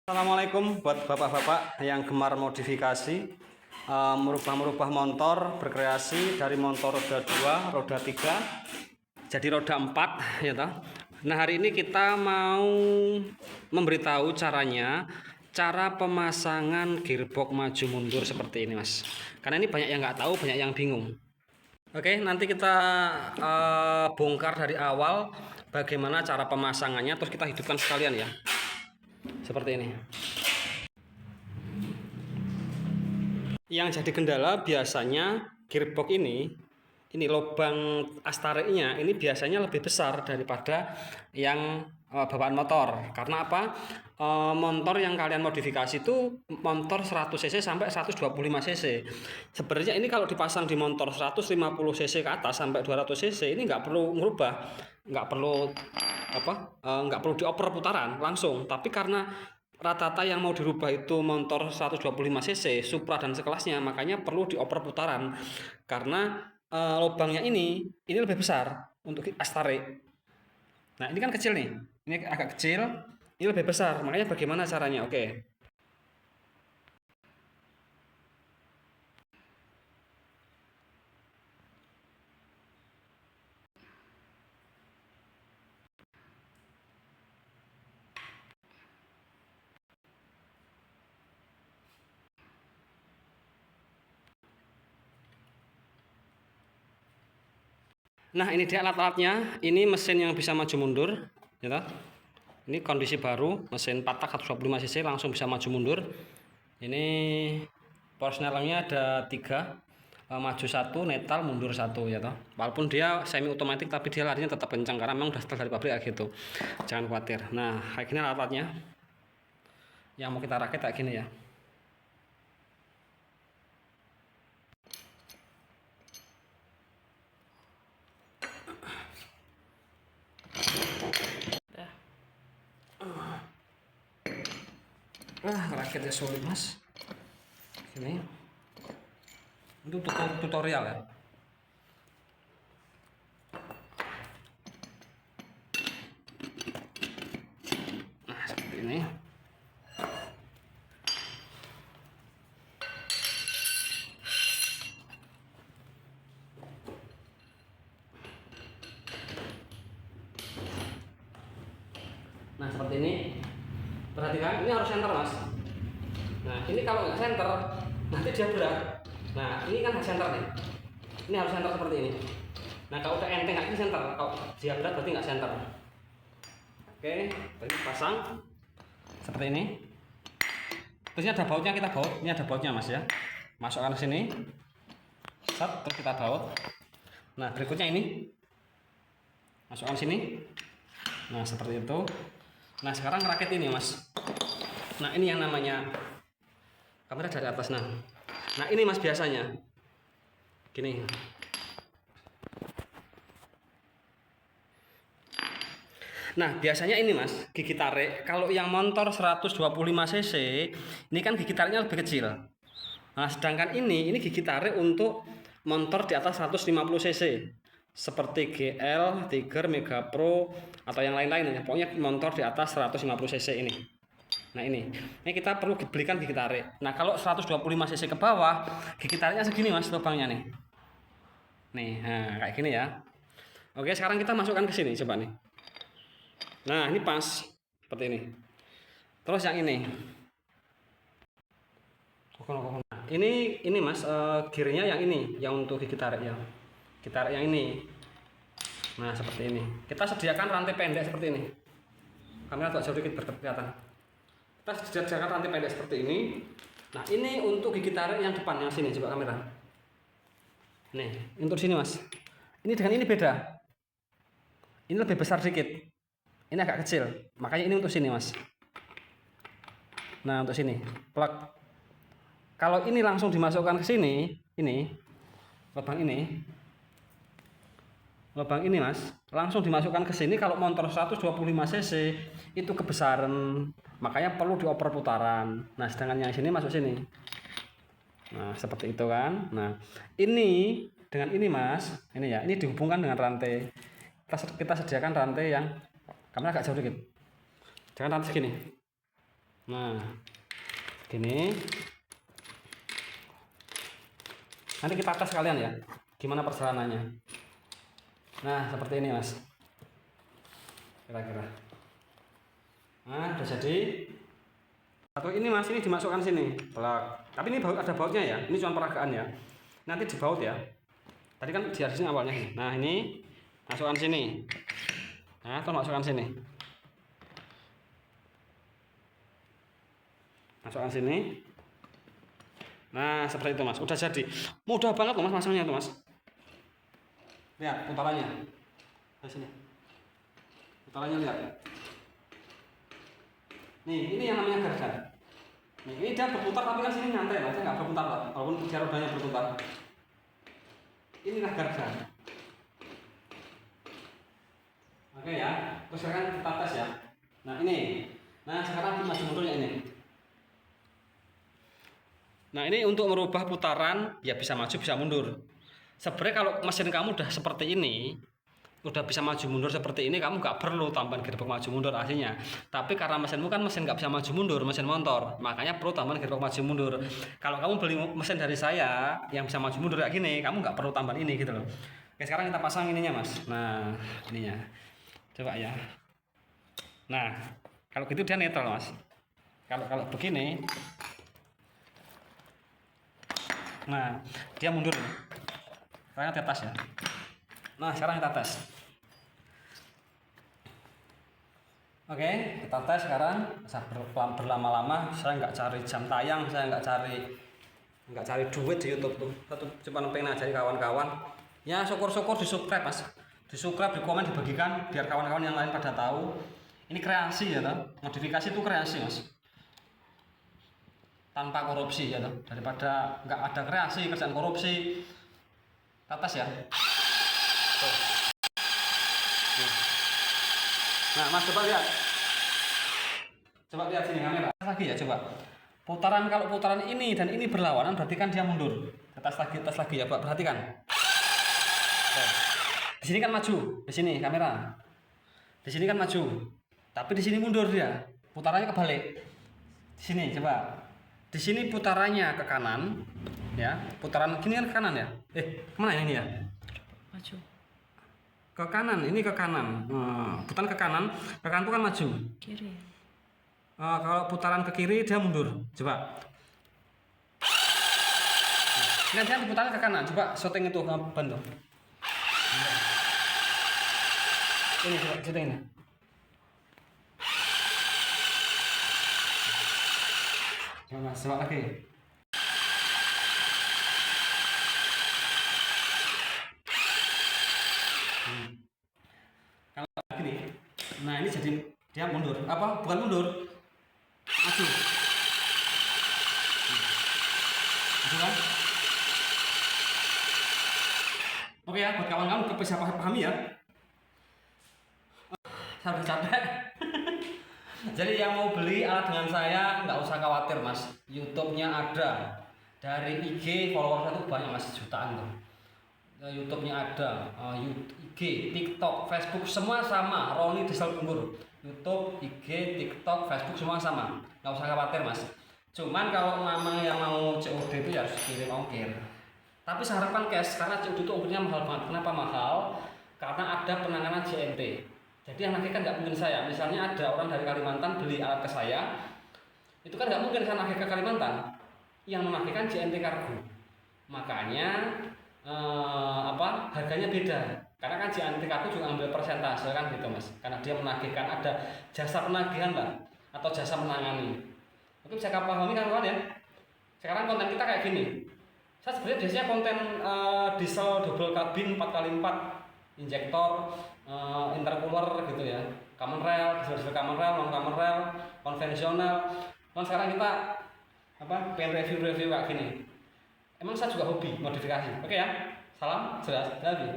Assalamualaikum buat bapak-bapak yang gemar modifikasi, merubah motor, berkreasi dari motor roda 2, roda 3 jadi roda 4 ya toh. Nah, hari ini kita mau memberitahu cara pemasangan gearbox maju mundur seperti ini, Mas. Karena ini banyak yang nggak tahu, banyak yang bingung. Oke, nanti kita bongkar dari awal bagaimana cara pemasangannya, terus kita hidupkan sekalian ya. Seperti ini. Yang jadi kendala biasanya gearbox ini lubang astariknya ini biasanya lebih besar daripada yang bawaan motor. Karena apa? Motor yang kalian modifikasi itu motor 100 cc sampai 125 cc. Sebenarnya ini kalau dipasang di motor 150 cc ke atas sampai 200 cc ini nggak perlu merubah, nggak perlu nggak perlu dioper putaran langsung. Tapi karena rata-rata yang mau dirubah itu motor 125 cc Supra dan sekelasnya, makanya perlu dioper putaran karena lubangnya ini lebih besar untuk astarik. Nah, ini kan kecil nih, ini agak kecil, ini lebih besar, makanya bagaimana caranya? Oke. Nah, ini dia alat-alatnya. Ini mesin yang bisa maju mundur, ya toh. Ini kondisi baru, mesin 4 tak 125 cc langsung bisa maju mundur. Ini power snellernya ada 3, maju 1, netral, mundur 1 ya toh. Walaupun dia semi otomatis tapi dia larinya tetap kencang karena memang udah setel dari pabrik kayak gitu. Jangan khawatir. Nah, kayak gini alat-alatnya. Yang mau kita rakit kayak gini ya. Rakitnya sulit, Mas. Ini untuk tutorial ya. Nah, seperti ini. Nah, seperti ini. Perhatikan, ini harus center, Mas. Nah, ini kalau nggak center, nanti dia berat. Nah, ini kan harus center nih. Ini harus center seperti ini. Nah, kalau udah enteng nggak ini center, kalau dia berat berarti nggak center. Oke, ini pasang seperti ini. Terus ini ada bautnya, kita baut. Ini ada bautnya, Mas ya. Masukkan ke sini. Set, terus kita baut. Nah, berikutnya ini. Masukkan sini. Nah, seperti itu. Nah, sekarang rakit ini, Mas. Nah, ini yang namanya kamera dari atas. Nah, ini Mas biasanya gini. Nah, biasanya ini Mas, gigi tarik. Kalau yang motor 125 cc, ini kan gigi tariknya lebih kecil. Nah, sedangkan ini gigi tarik untuk motor di atas 150 cc. Seperti GL, Tiger, Mega Pro atau yang lain-lain ya. Pokoknya motor di atas 150 cc ini. Nah, ini kita perlu belikan gigi tarik. Nah, kalau 125 cc ke bawah, gigi tariknya segini Mas lubangnya nih. Nih, nah, kayak gini ya. Oke, sekarang kita masukkan ke sini coba nih. Nah, ini pas seperti ini. Terus yang ini. Nah, ini Mas, gearnya yang ini, yang untuk gigi tarik ya. Gigi tarik yang ini. Nah, seperti ini. Kita sediakan rantai pendek seperti ini. Kamera agak jauh dikit kelihatan. Kita sediakan rantai pendek seperti ini. Nah, ini untuk gigi tarik yang depan, yang sini, coba kamera. Nih, untuk sini Mas. Ini dengan ini beda. Ini lebih besar dikit. Ini agak kecil. Makanya ini untuk sini Mas. Nah, untuk sini. Plug. Kalau ini langsung dimasukkan ke sini, ini lubang ini. Lubang ini Mas, langsung dimasukkan ke sini. Kalau motor 125 cc itu kebesaran, makanya perlu dioper putaran. Nah, sedangkan yang sini masuk sini. Nah, seperti itu kan. Nah, ini dengan ini Mas, ini ya, ini dihubungkan dengan rantai. Kita sediakan rantai yang kamera agak jauh dikit. Jangan rantai segini. Nah, gini. Nanti kita tes kalian ya, gimana perjalanannya. Nah, seperti ini mas, kira-kira. Nah, udah jadi. Atau ini mas, ini dimasukkan sini, belak. Tapi ini ada bautnya ya, ini cuma peragaan ya. Nanti dibaut ya. Tadi kan di sini awalnya. Nah, ini masukkan sini. Nah, terus masukkan sini. Masukkan sini. Nah, seperti itu mas, udah jadi. Mudah banget loh mas masangnya tuh mas. Lihat putarannya. Di sini. Putarannya lihat. Nih, ini yang namanya gardan. Nih, ini dia berputar tapi kan sini nyantai lah, dia nggak berputar lah, walaupun dia rodanya berputar. Inilah gardan. Oke ya, terus sekarang kita tes ya. Nah ini, nah sekarang maju mundurnya ini. Nah ini untuk merubah putaran, ya bisa maju bisa mundur. Sebenarnya kalau mesin kamu udah seperti ini, udah bisa maju mundur seperti ini, kamu nggak perlu tambahan gearbox maju mundur aslinya. Tapi karena mesinmu kan mesin nggak bisa maju mundur, mesin motor, makanya perlu tambahan gearbox maju mundur. Kalau kamu beli mesin dari saya yang bisa maju mundur kayak gini, kamu nggak perlu tambahan ini gitu loh. Oke sekarang kita pasang ininya mas. Nah ininya, coba ya. Nah kalau gitu dia netral mas. Kalau begini, nah dia mundur. Sekarang kita tes ya. Nah sekarang kita tes. Oke, kita tes sekarang. Saya berlama-lama, saya nggak cari jam tayang, saya nggak cari duit di YouTube tuh. Satu cuma pengen ajarin kawan-kawan. Ya syukur-syukur di subscribe mas, di subscribe, di komen, dibagikan biar kawan-kawan yang lain pada tahu. Ini kreasi ya toh, modifikasi itu kreasi mas. Tanpa korupsi ya toh, daripada nggak ada kreasi kerjaan korupsi. Kita tes ya. Nah mas coba lihat. Coba lihat sini kamera. Lagi ya coba. Putaran kalau putaran ini dan ini berlawanan berarti kan dia mundur. Tes lagi ya Pak, perhatikan. Di sini kan maju, di sini kamera. Di sini kan maju. Tapi di sini mundur dia. Putarannya kebalik. Di sini coba. Di sini putarannya ke kanan, ya. Putaran gini kan ke kanan ya. Kemana ini ya? Maju. Ke kanan, ini ke kanan. Putaran ke kanan itu kan maju. Kiri. Kalau putaran ke kiri dia mundur. Coba. Nah, dia putaran ke kanan. Coba syuting itu bantu. Ini coba syuting ini. Coba lagi. Kalau gini, nah ini jadi dia mundur. Apa? Bukan mundur. Maju. Maju kan? Oke ya, buat kawan-kawan bisa pahami ya. Saya udah capek. Jadi yang mau beli alat dengan saya nggak usah khawatir mas. YouTube-nya ada. Dari IG follower itu banyak mas, jutaan tuh. YouTube-nya ada, IG, TikTok, Facebook semua sama. Roni Diesel Gembur. YouTube, IG, TikTok, Facebook semua sama. Nggak usah khawatir mas. Cuman kalau memang yang mau COD itu ya harus kirim ongkir. Tapi saya harapkan cash karena COD itu ongkirnya mahal banget. Kenapa mahal? Karena ada penanganan JNT. Jadi yang nagih kan nggak mungkin saya. Misalnya ada orang dari Kalimantan beli alat ke saya, itu kan nggak mungkin saya nagih ke Kalimantan. Yang menagihkan JNT Kargo. Makanya harganya beda. Karena kan JNT Kargo juga ambil persentase kan gitu mas. Karena dia menagihkan ada jasa penagihan lah atau jasa menangani. Oke bisa pahami kan kawan ya. Sekarang konten kita kayak gini. Saya sebenarnya biasanya konten diesel double kabin 4x4 injektor, intercooler gitu ya, common rail, diesel common rail, non common rail, konvensional. Nah sekarang kita pengen review kayak gini. Emang saya juga hobi modifikasi. Oke ya, salam jelas lagi.